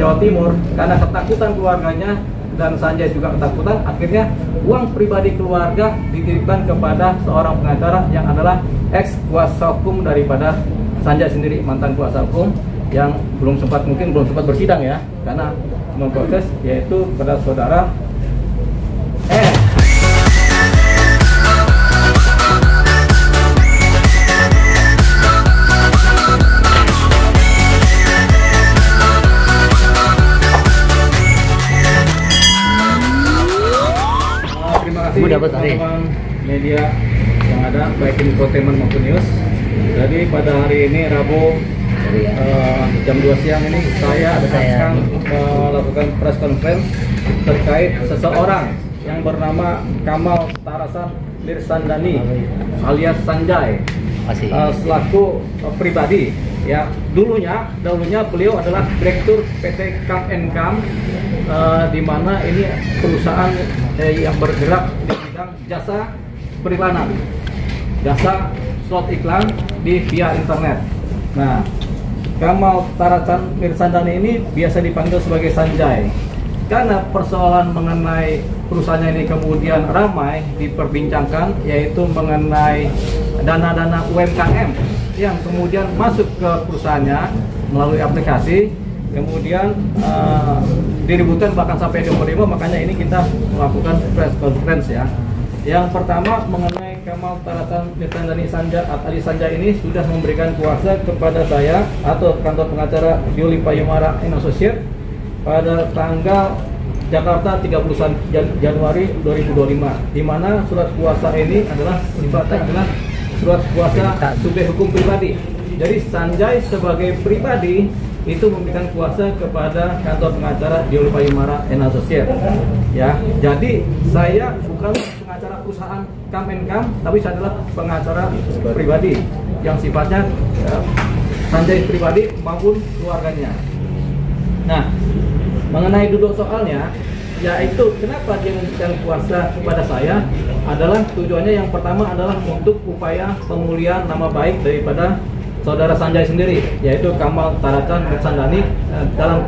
Jawa Timur karena ketakutan keluarganya dan Sanjay juga ketakutan, akhirnya uang pribadi keluarga dititipkan kepada seorang pengacara yang adalah ex kuasa hukum daripada Sanjay sendiri, mantan kuasa hukum yang belum sempat bersidang ya, karena memproses, yaitu pada saudara teman-teman media yang ada, baik infotainment maupun news. Jadi pada hari ini Rabu jam 2 siang ini saya akan melakukan press conference terkait seseorang yang bernama Kamal Tarasan Mirsandani alias Sanjay selaku pribadi ya. Dulunya beliau adalah direktur PT Kam & Kam, di mana ini perusahaan yang bergerak di bidang jasa periklanan, jasa slot iklan via internet. Nah, Kamal Tarasan Mirsandani ini biasa dipanggil sebagai Sanjay karena persoalan mengenai perusahaannya ini kemudian ramai diperbincangkan, yaitu mengenai dana-dana UMKM yang kemudian masuk ke perusahaannya melalui aplikasi, kemudian diributkan bahkan sampai demo-demo. Makanya ini kita melakukan press conference ya. Yang pertama mengenai Kamal Tarasan Mirsandani alias Sanjay ini sudah memberikan kuasa kepada saya atau kantor pengacara Yuli Payumara & Associates pada tanggal Jakarta 31 Januari 2025, di mana surat kuasa ini adalah sifatnya adalah surat kuasa subjek hukum pribadi. Jadi Sanjay sebagai pribadi itu memberikan kuasa kepada kantor pengacara Yuli Payumara & Associates ya. Jadi saya bukan pengacara perusahaan Kam & Kam, tapi saya adalah pengacara pribadi yang sifatnya Sanjay pribadi maupun keluarganya. Nah, mengenai duduk soalnya, yaitu kenapa dia memberikan kuasa kepada saya adalah tujuannya yang pertama adalah untuk upaya pemulihan nama baik daripada saudara Sanjay sendiri, yaitu Kamal Tarasan Mirsandani dalam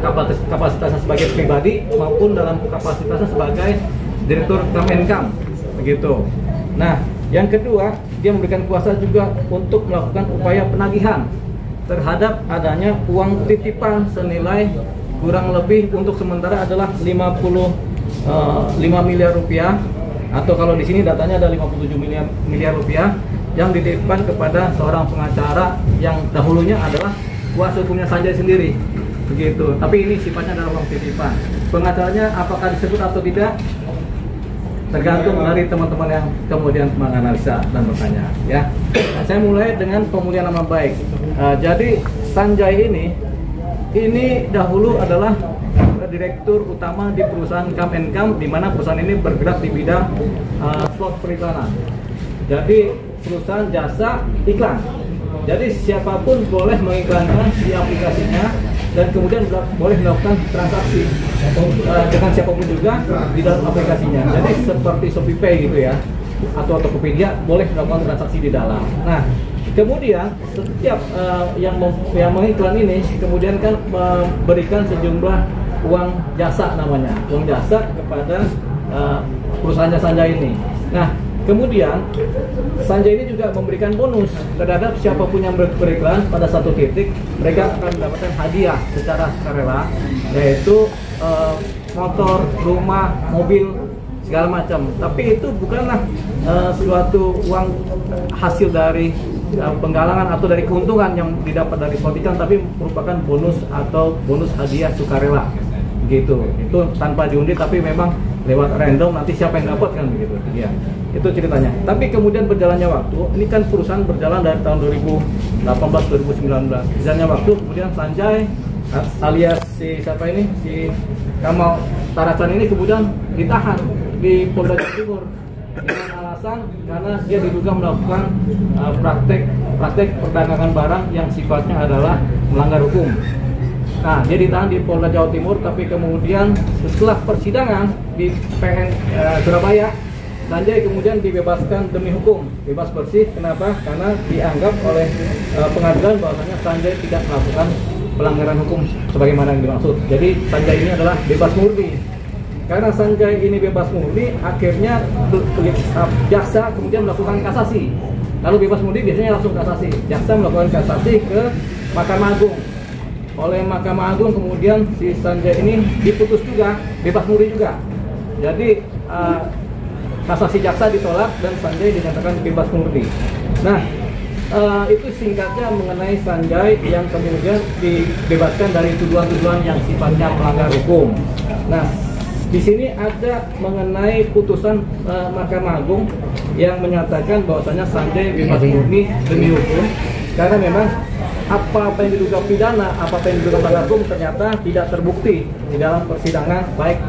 kapasitasnya sebagai pribadi maupun dalam kapasitasnya sebagai direktur Kam & Kam, begitu. Nah, yang kedua, dia memberikan kuasa juga untuk melakukan upaya penagihan terhadap adanya uang titipan senilai kurang lebih untuk sementara adalah 5 miliar rupiah, atau kalau di sini datanya ada 57 miliar rupiah yang dititipkan kepada seorang pengacara yang dahulunya adalah kuasa hukumnya Sanjay sendiri, begitu. Tapi ini sifatnya adalah uang titipan. Pengacaranya apakah disebut atau tidak tergantung dari teman-teman yang kemudian menganalisa dan bertanya ya. Nah, saya mulai dengan pemulihan nama baik. Jadi Sanjay ini dahulu adalah direktur utama di perusahaan Kam & Kam, di mana perusahaan ini bergerak di bidang slot periklanan. Jadi perusahaan jasa iklan. Jadi siapapun boleh mengiklankan di aplikasinya dan kemudian boleh melakukan transaksi dengan siapapun juga di dalam aplikasinya. Jadi seperti ShopeePay gitu ya, atau Tokopedia boleh melakukan transaksi di dalam. Nah, kemudian setiap yang mengiklan ini kemudian kan memberikan sejumlah uang jasa, namanya uang jasa kepada perusahaannya Sanjay ini. Nah, kemudian Sanjay ini juga memberikan bonus terhadap siapapun yang beriklan pada satu titik, mereka akan mendapatkan hadiah secara sukarela, yaitu motor, rumah, mobil, segala macam. Tapi itu bukanlah suatu uang hasil dari penggalangan atau dari keuntungan yang didapat dari slot iklan, tapi merupakan bonus atau bonus hadiah sukarela, gitu. Itu tanpa diundi, tapi memang lewat random, nanti siapa yang dapat kan, begitu ya. Itu ceritanya. Tapi kemudian berjalannya waktu, ini kan perusahaan berjalan dari tahun 2018-2019. Berjalannya waktu, kemudian Sanjay alias si Kamal Tarasan ini kemudian ditahan di Polda Jawa Timur dengan alasan karena dia diduga melakukan praktek perdagangan barang yang sifatnya adalah melanggar hukum. Nah, dia ditahan di Polda Jawa Timur, tapi kemudian setelah persidangan di PN Surabaya, Sanjay kemudian dibebaskan demi hukum, bebas bersih. Kenapa? Karena dianggap oleh pengadilan bahwasanya Sanjay tidak melakukan pelanggaran hukum sebagaimana yang dimaksud. Jadi Sanjay ini adalah bebas murni. Karena Sanjay ini bebas murni, akhirnya jaksa kemudian melakukan kasasi. Lalu bebas murni biasanya langsung kasasi. Jaksa melakukan kasasi ke Mahkamah Agung. Oleh Mahkamah Agung kemudian si Sanjay ini diputus juga, bebas murni juga. Jadi kasasi jaksa ditolak dan Sanjay dinyatakan bebas murni. Nah, itu singkatnya mengenai Sanjay yang kemudian dibebaskan dari tuduhan-tuduhan yang sifatnya melanggar hukum. Nah, di sini ada mengenai putusan Mahkamah Agung yang menyatakan bahwasanya Sanjay bebas murni demi hukum, karena memang apa yang diduga pidana, apa yang diduga melanggar hukum ternyata tidak terbukti di dalam persidangan, baik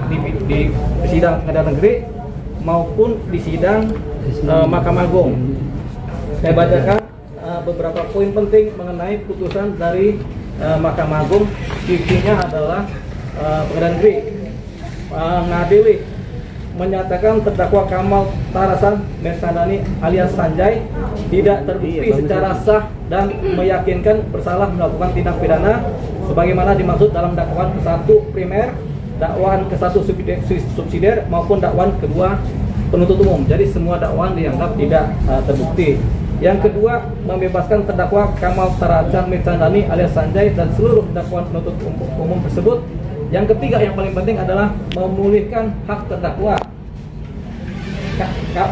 di sidang pengadilan negeri maupun di sidang Mahkamah Agung. Saya bacakan beberapa poin penting mengenai putusan dari Mahkamah Agung. Intinya adalah pengadilan negeri mengadili, menyatakan terdakwa Kamal Tarasan Mersandani alias Sanjay tidak terbukti secara sah dan meyakinkan bersalah melakukan tindak pidana sebagaimana dimaksud dalam dakwaan ke-1 primer, dakwaan ke-1 subsidiar maupun dakwaan kedua penuntut umum. Jadi semua dakwaan dianggap tidak terbukti. Yang kedua, membebaskan terdakwa Kamal Tarasan Mersandani alias Sanjay dan seluruh dakwaan penuntut umum tersebut. Yang ketiga, yang paling penting adalah memulihkan hak terdakwa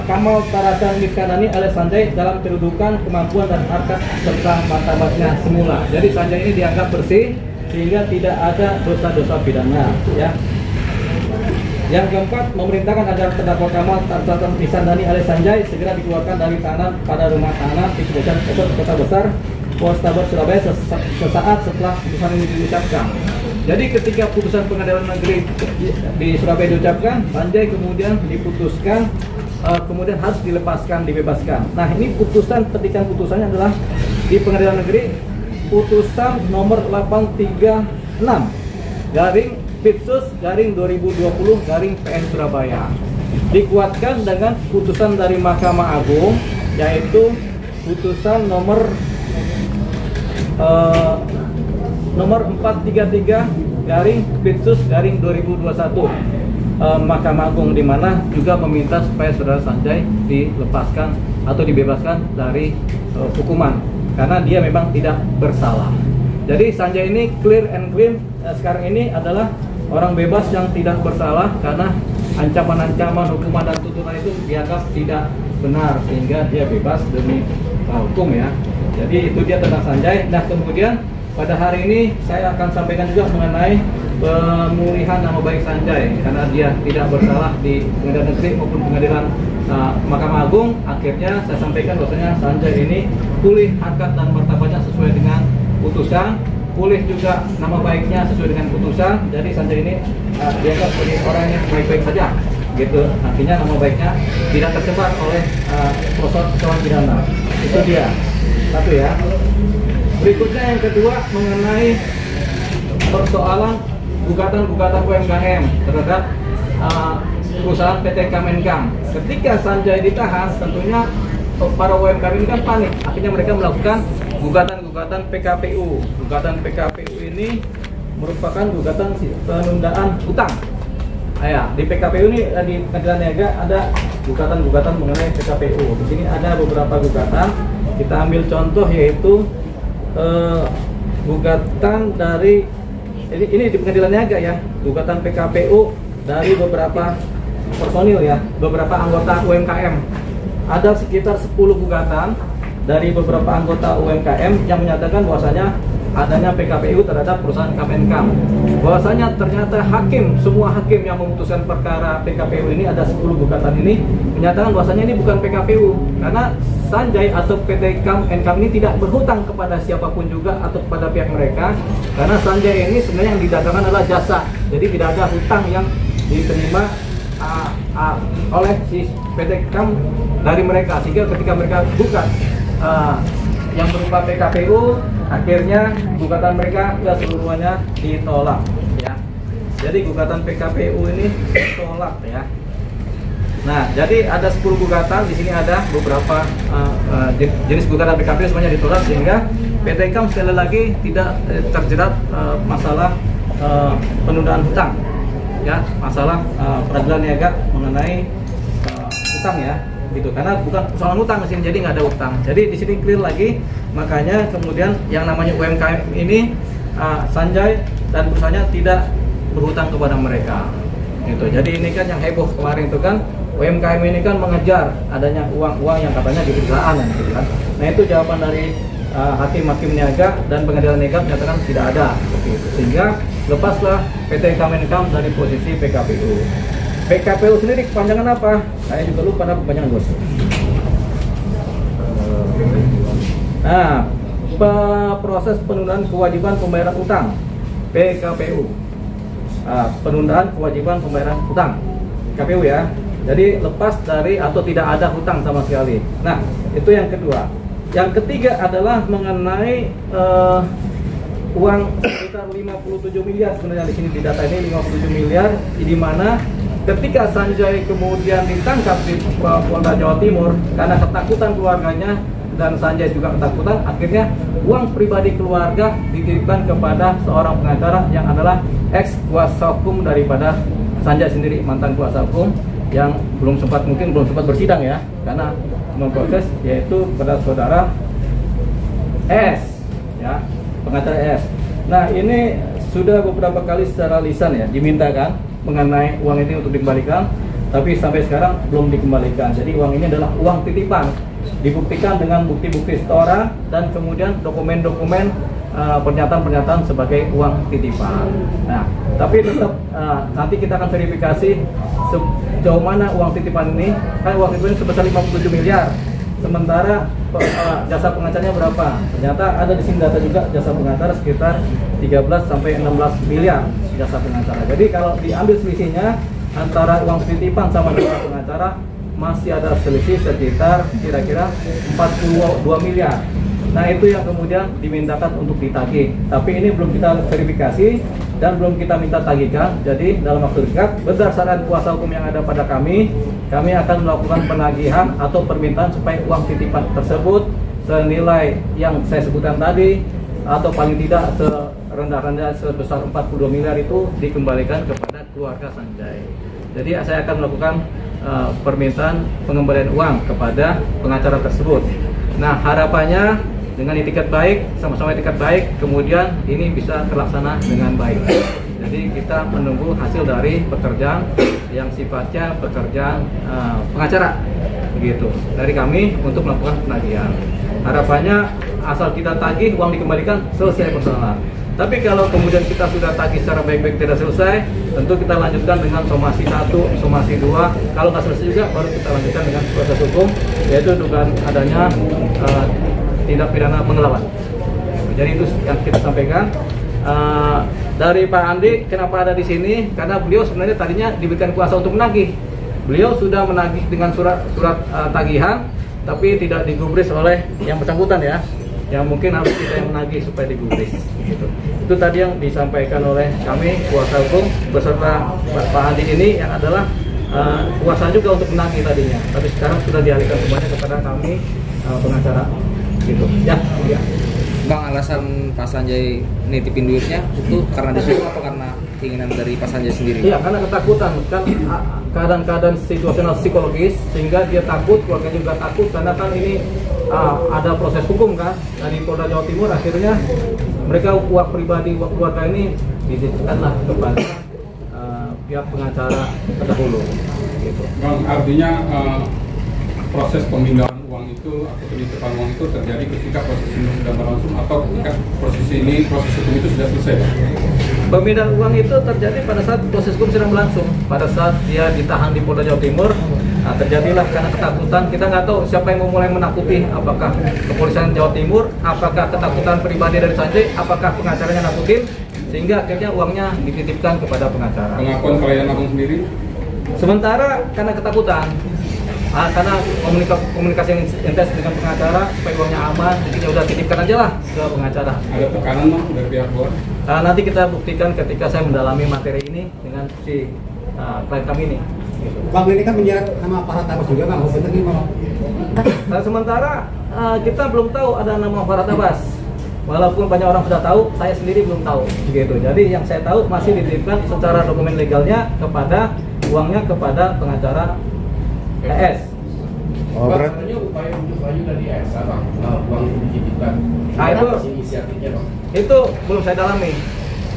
Kamal Tarasan Mersandani alias Sanjay dalam kedudukan, kemampuan dan harkat serta martabatnya semula. Jadi Sanjay ini dianggap bersih sehingga tidak ada dosa-dosa pidana, ya. Yang keempat, memerintahkan agar terdakwa Kamal Tarasan Mersandani alias Sanjay segera dikeluarkan dari tahanan pada rumah tahanan di Kejaksaan Kota Besar Polrestabes Surabaya sesaat setelah putusan ini diucapkan. Jadi ketika putusan pengadilan negeri di Surabaya diucapkan, Sanjay kemudian diputuskan, kemudian harus dilepaskan, dibebaskan. Nah, ini putusan, petikan putusannya adalah di pengadilan negeri putusan nomor 836 garing Pitsus garing 2020 garing PN Surabaya. Dikuatkan dengan putusan dari Mahkamah Agung, yaitu putusan nomor 433 garing Pitsus garing 2021 Mahkamah Agung, di mana juga meminta supaya saudara Sanjay dilepaskan atau dibebaskan dari hukuman karena dia memang tidak bersalah. Jadi Sanjay ini clear and clean sekarang ini adalah orang bebas yang tidak bersalah karena ancaman-ancaman hukuman dan tuntutan itu dianggap tidak benar sehingga dia bebas demi hukum, ya. Jadi itu dia tentang Sanjay. Nah, kemudian pada hari ini saya akan sampaikan juga mengenai pemulihan nama baik Sanjay karena dia tidak bersalah di pengadilan negeri maupun pengadilan Mahkamah Agung. Akhirnya saya sampaikan bahwasanya Sanjay ini pulih harkat dan martabatnya sesuai dengan putusan, pulih juga nama baiknya sesuai dengan putusan. Jadi Sanjay ini dianggap sebagai orang yang baik-baik saja, gitu. Artinya nama baiknya tidak tercemar oleh proses kesalahan pidana. Itu dia satu, ya. Berikutnya yang kedua mengenai persoalan gugatan UMKM terhadap perusahaan PT Kemenkam. Ketika Sanjay ditahan, tentunya para UMKM ini kan panik. Akhirnya mereka melakukan gugatan PKPU. Gugatan PKPU ini merupakan gugatan penundaan utang. Ya, di PKPU ini di Pengadilan Niaga ada gugatan-gugatan mengenai PKPU. Di sini ada beberapa gugatan. Kita ambil contoh yaitu gugatan dari ini di Pengadilan Niaga, ya, gugatan PKPU dari beberapa personil, ya, beberapa anggota UMKM. Ada sekitar 10 gugatan dari beberapa anggota UMKM yang menyatakan bahwasanya adanya PKPU terhadap perusahaan Kemenkam. Bahwasanya ternyata semua hakim yang memutuskan perkara PKPU ini, ada 10 gugatan ini, menyatakan bahwasanya ini bukan PKPU karena Sanjay atau PT Kemenkam ini tidak berhutang kepada siapapun juga atau kepada pihak mereka, karena Sanjay ini sebenarnya yang didagangkan adalah jasa. Jadi tidak ada hutang yang diterima oleh si PT Kemenkam dari mereka, sehingga ketika mereka gugat yang berupa PKPU, akhirnya gugatan mereka keseluruhannya ditolak, ya. Jadi gugatan PKPU ini ditolak, ya. Nah, jadi ada 10 gugatan. Di sini ada beberapa jenis gugatan PKPU semuanya ditolak, sehingga PT IKAM sekali lagi tidak terjerat masalah penundaan hutang, ya, masalah peradilan niaga mengenai hutang ya, gitu. Karena bukan persoalan hutang di sini, jadi nggak ada hutang. Jadi di sini clear lagi, makanya kemudian yang namanya UMKM ini Sanjay dan perusahaannya tidak berhutang kepada mereka, gitu. Jadi ini kan yang heboh kemarin itu kan, UMKM ini kan mengejar adanya uang-uang yang katanya di perusahaan, gitu kan. Nah itu jawaban dari hakim niaga dan pengadilan niaga menyatakan tidak ada, seperti itu. Sehingga lepaslah PT IKAM dari posisi PKPU. PKPU sendiri kepanjangan apa? Saya juga lupa nama kepanjangan, bos. Nah, proses penundaan kewajiban pembayaran utang, PKPU. Penundaan kewajiban pembayaran utang, PKPU ya. Jadi lepas dari atau tidak ada hutang sama sekali. Nah, itu yang kedua. Yang ketiga adalah mengenai uang sekitar 57 miliar sebenarnya di sini di data ini 57 miliar, di mana ketika Sanjay kemudian ditangkap di Polda Jawa Timur karena ketakutan keluarganya dan Sanjay juga ketakutan, akhirnya uang pribadi keluarga dititipkan kepada seorang pengacara yang adalah ex kuasa hukum daripada Sanjay sendiri, mantan kuasa hukum yang mungkin belum sempat bersidang ya, karena memproses, yaitu pada saudara S ya, pengacara S. Nah ini sudah beberapa kali secara lisan ya dimintakan mengenai uang ini untuk dikembalikan, tapi sampai sekarang belum dikembalikan. Jadi uang ini adalah uang titipan, dibuktikan dengan bukti-bukti setoran dan kemudian dokumen-dokumen pernyataan-pernyataan sebagai uang titipan. Nah tapi tetap nanti kita akan verifikasi sejauh mana uang titipan ini. Kan uang titipan ini sebesar 57 miliar, sementara jasa pengacaranya berapa? Ternyata ada di sini data juga, jasa pengacara sekitar 13 sampai 16 miliar jasa pengacara. Jadi kalau diambil selisihnya antara uang titipan sama jasa pengacara, masih ada selisih sekitar kira-kira 42 miliar. Nah itu yang kemudian dimintakan untuk ditagih, tapi ini belum kita verifikasi dan belum kita minta tagihkan. Jadi dalam waktu dekat berdasarkan kuasa hukum yang ada pada kami akan melakukan penagihan atau permintaan supaya uang titipan tersebut senilai yang saya sebutkan tadi, atau paling tidak serendah-rendah sebesar 42 miliar itu dikembalikan kepada keluarga Sanjay. Jadi saya akan melakukan permintaan pengembalian uang kepada pengacara tersebut. Nah harapannya dengan itikat baik, sama-sama itikat baik, kemudian ini bisa terlaksana dengan baik. Jadi kita menunggu hasil dari pekerjaan yang sifatnya pekerjaan pengacara, begitu, dari kami untuk melakukan penagihan. Harapannya asal kita tagih, uang dikembalikan, selesai persoalan. Tapi kalau kemudian kita sudah tagih secara baik-baik tidak selesai, tentu kita lanjutkan dengan somasi 1, somasi 2. Kalau nggak selesai juga, baru kita lanjutkan dengan proses hukum, yaitu dugaan adanya tindak pidana penggelapan. Jadi itu yang kita sampaikan. Dari Pak Andi, kenapa ada di sini? Karena beliau sebenarnya tadinya diberikan kuasa untuk menagih. Beliau sudah menagih dengan surat tagihan, tapi tidak digubris oleh yang bersangkutan ya. Yang mungkin harus kita yang menagih supaya digubris. Gitu. Itu tadi yang disampaikan oleh kami kuasa hukum beserta Pak Andi ini yang adalah kuasa juga untuk menagih tadinya. Tapi sekarang sudah dialihkan semuanya kepada kami pengacara. Gitu. Ya. Bang, alasan Pak Sanjay nitipin duitnya itu karena disuruh apa karena keinginan dari Pak Sanjay sendiri? Iya, karena ketakutan kan, keadaan situasional psikologis sehingga dia takut, keluarga juga takut karena kan ini ada proses hukum kan dari Polda Jawa Timur. Akhirnya mereka uang pribadi keluarga ini dititipkanlah kepada pihak pengacara terdahulu. Gitu. Bang, artinya proses pemindahan uang itu atau penitipan uang itu terjadi ketika proses ini sudah berlangsung atau ketika proses hukum itu sudah selesai? Pemindahan uang itu terjadi pada saat proses hukum sedang berlangsung. Pada saat dia ditahan di Polda Jawa Timur, terjadilah karena ketakutan. Kita nggak tahu siapa yang mulai menakuti, apakah kepolisian Jawa Timur, apakah ketakutan pribadi dari Sanjay, apakah pengacaranya nakutin, sehingga akhirnya uangnya dititipkan kepada pengacara. Pengakuan klien abang sendiri? Sementara karena ketakutan, karena komunikasi yang intens dengan pengacara supaya uangnya aman, jadi ya udah titipkan aja lah ke pengacara. Ada tekanan Bang dari pihak luar? Nanti kita buktikan ketika saya mendalami materi ini dengan si klien kami ini. Gitu. Bang, ini kan menyeret nama Farhad Abbas juga Bang, betul gimana? Sementara kita belum tahu ada nama Farhad Abbas. walaupun banyak orang sudah tahu, saya sendiri belum tahu gitu. Jadi yang saya tahu masih dititipkan secara dokumen legalnya kepada uangnya kepada pengacara ES. Oh, berarti upaya untuk maju dari ESA bang, uang itu dititipkan. Nah, itu inisiatifnya bang. Itu belum saya dalami.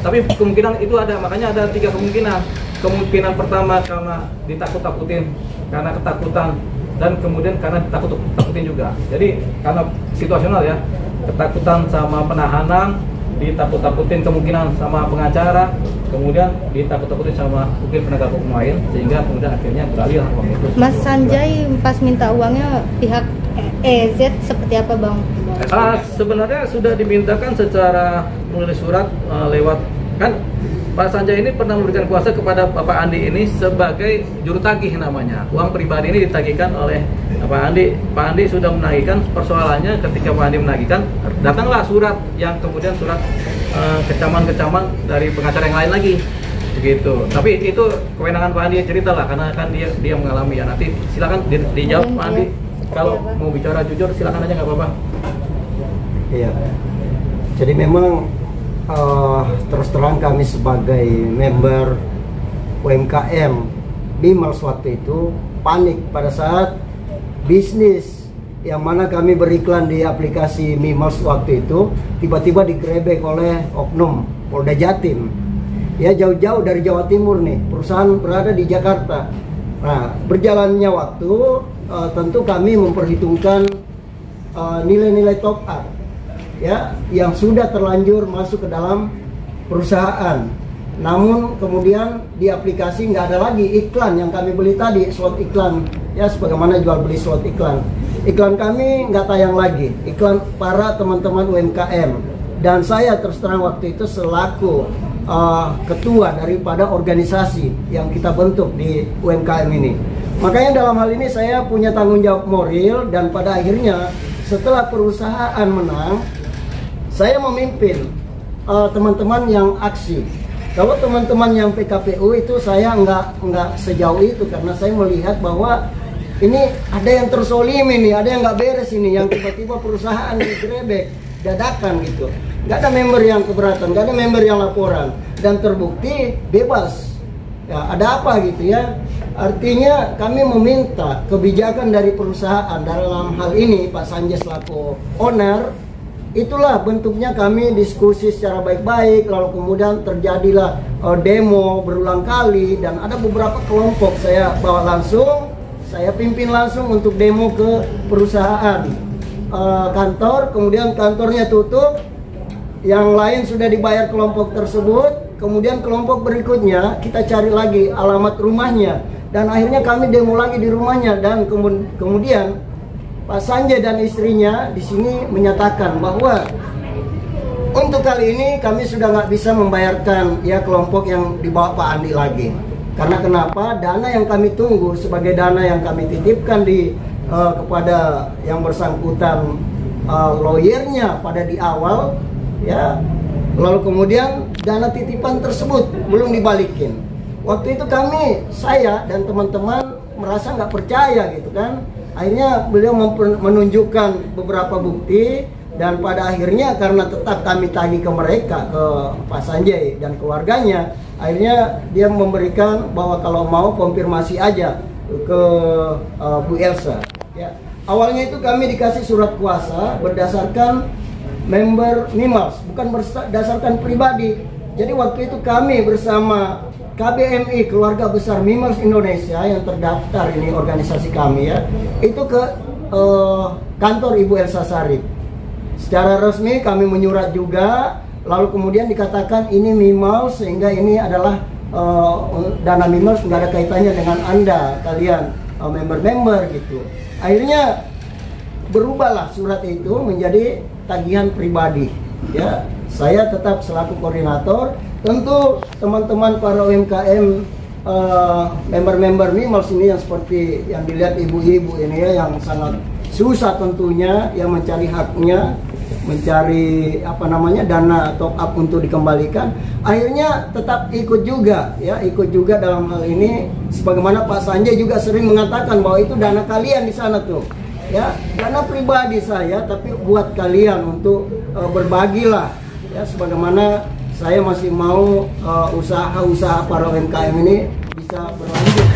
Tapi kemungkinan itu ada, makanya ada 3 kemungkinan. Kemungkinan pertama karena ditakut-takutin, karena ketakutan, dan kemudian karena ditakut-takutin juga. Jadi karena situasional ya, ketakutan sama penahanan, ditakut-takutin kemungkinan sama pengacara, kemudian ditakut-takutin sama mungkin penegak hukum lain, sehingga kemudian akhirnya beralih uang itu. Mas Sanjay pas minta uangnya pihak EZ seperti apa bang? Sebenarnya sudah dimintakan secara menulis surat lewat, kan Pak Sanjay ini pernah memberikan kuasa kepada Bapak Andi ini sebagai juru tagih namanya. Uang pribadi ini ditagihkan oleh Pak Andi. Pak Andi sudah menagihkan, persoalannya ketika Pak Andi menagihkan, datanglah surat yang kemudian surat kecaman-kecaman dari pengacara yang lain lagi. Begitu. Tapi itu kewenangan Pak Andi, cerita lah, karena kan dia mengalami ya. Nanti silakan dijawab Pak Andi. Kalau mau bicara jujur silakan aja, nggak apa-apa. Iya. Jadi memang terus terang kami sebagai member UMKM Mimals waktu itu panik pada saat bisnis yang mana kami beriklan di aplikasi Mimals waktu itu tiba-tiba digrebek oleh oknum Polda Jatim. Ya, jauh-jauh dari Jawa Timur nih, perusahaan berada di Jakarta. Nah, berjalannya waktu tentu kami memperhitungkan nilai-nilai top up ya yang sudah terlanjur masuk ke dalam perusahaan. Namun kemudian di aplikasi nggak ada lagi iklan yang kami beli tadi, slot iklan ya, sebagaimana jual beli slot iklan. Iklan kami nggak tayang lagi, iklan para teman-teman UMKM. Dan saya terus terang waktu itu selaku ketua daripada organisasi yang kita bentuk di UMKM ini. Makanya dalam hal ini saya punya tanggung jawab moral, dan pada akhirnya setelah perusahaan menang, saya memimpin teman-teman yang aksi. Kalau teman-teman yang PKPU itu saya nggak sejauh itu, karena saya melihat bahwa ini ada yang tersolimi nih, ada yang nggak beres ini, yang tiba-tiba perusahaan digrebek dadakan gitu. Nggak ada member yang keberatan, nggak ada member yang laporan, dan terbukti bebas. Ya, ada apa gitu ya? Artinya kami meminta kebijakan dari perusahaan dalam hal ini Pak Sanjay selaku owner. Itulah bentuknya kami diskusi secara baik-baik, lalu kemudian terjadilah demo berulang kali, dan ada beberapa kelompok saya bawa langsung, saya pimpin langsung untuk demo ke perusahaan kantor, kemudian kantornya tutup, yang lain sudah dibayar kelompok tersebut, kemudian kelompok berikutnya kita cari lagi alamat rumahnya, dan akhirnya kami demo lagi di rumahnya, dan kemudian Pak Sanjay dan istrinya di sini menyatakan bahwa untuk kali ini kami sudah nggak bisa membayarkan ya kelompok yang dibawa Pak Andi lagi. Karena kenapa? Dana yang kami tunggu sebagai dana yang kami titipkan kepada yang bersangkutan lawyernya pada di awal ya. Lalu kemudian dana titipan tersebut belum dibalikin. Waktu itu saya dan teman-teman merasa nggak percaya gitu kan. Akhirnya beliau menunjukkan beberapa bukti, dan pada akhirnya karena tetap kami tagih ke mereka, ke Pak Sanjay dan keluarganya, akhirnya dia memberikan bahwa kalau mau konfirmasi aja ke Bu Elsa. Ya. Awalnya itu kami dikasih surat kuasa berdasarkan member Mimals, bukan berdasarkan pribadi. Jadi waktu itu kami bersama KBMI, Keluarga Besar Mimals Indonesia yang terdaftar ini organisasi kami ya, itu ke kantor Ibu Elsa Sarif. Secara resmi kami menyurat juga, lalu kemudian dikatakan ini Mimals, sehingga ini adalah dana Mimals, nggak ada kaitannya dengan Anda, kalian member-member gitu. Akhirnya berubahlah surat itu menjadi tagihan pribadi ya. Saya tetap selaku koordinator. Tentu teman-teman para UMKM member-member Mimals ini yang seperti yang dilihat ibu-ibu ini ya, yang sangat susah tentunya, yang mencari haknya, mencari dana top up untuk dikembalikan, akhirnya tetap ikut juga ya, ikut juga dalam hal ini, sebagaimana Pak Sanjay juga sering mengatakan bahwa itu dana kalian di sana tuh. ya dana pribadi saya, tapi buat kalian untuk berbagilah ya, sebagaimana saya masih mau usaha-usaha para UMKM ini bisa berlanjut.